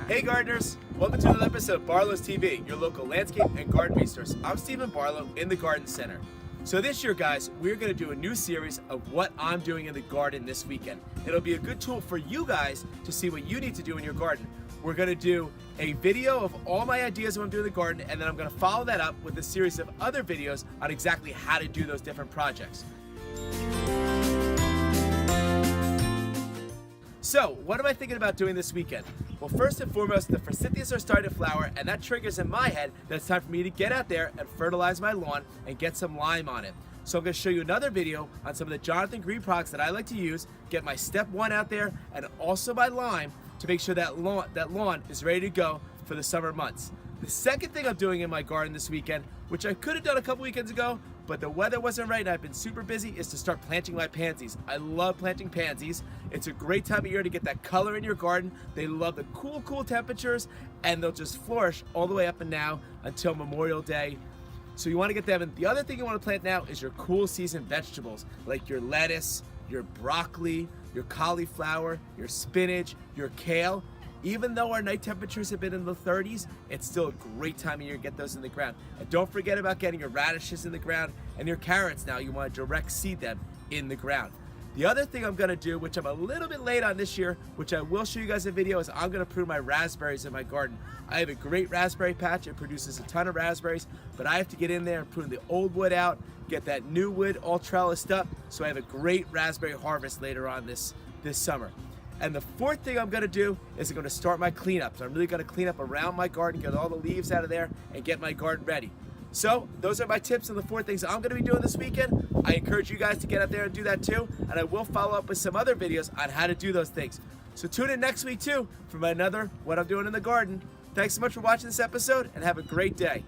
Hey gardeners, welcome to another episode of Barlow's TV, your local landscape and garden resource. I'm Stephen Barlow in the Garden Center. So this year guys, we're going to do a new series of what I'm doing in the garden this weekend. It'll be a good tool for you guys to see what you need to do in your garden. We're going to do a video of all my ideas of what I'm doing in the garden, and then I'm going to follow that up with a series of other videos on exactly how to do those different projects. So, what am I thinking about doing this weekend? Well, first and foremost, the forsythias are starting to flower, and that triggers in my head that it's time for me to get out there and fertilize my lawn and get some lime on it. So I'm going to show you another video on some of the Jonathan Green products that I like to use, get my step one out there, and also my lime to make sure that lawn is ready to go for the summer months. The second thing I'm doing in my garden this weekend, which I could have done a couple weekends ago, but the weather wasn't right and I've been super busy, is to start planting my pansies. I love planting pansies. It's a great time of year to get that color in your garden. They love the cool temperatures, and they'll just flourish all the way up and now until Memorial Day. So you want to get them. And the other thing you want to plant now is your cool season vegetables, like your lettuce, your broccoli, your cauliflower, your spinach, your kale. Even though our night temperatures have been in the 30s, it's still a great time of year to get those in the ground. And don't forget about getting your radishes in the ground and your carrots now. You want to direct seed them in the ground. The other thing I'm going to do, which I'm a little bit late on this year, which I will show you guys in video, is I'm going to prune my raspberries in my garden. I have a great raspberry patch. It produces a ton of raspberries, but I have to get in there and prune the old wood out, get that new wood all trellised up, so I have a great raspberry harvest later on this summer. And the fourth thing I'm going to do is I'm going to start my cleanup. So I'm really going to clean up around my garden, get all the leaves out of there, and get my garden ready. So those are my tips and the 4 things I'm going to be doing this weekend. I encourage you guys to get out there and do that too. And I will follow up with some other videos on how to do those things. So tune in next week too for another What I'm Doing in the Garden. Thanks so much for watching this episode and have a great day.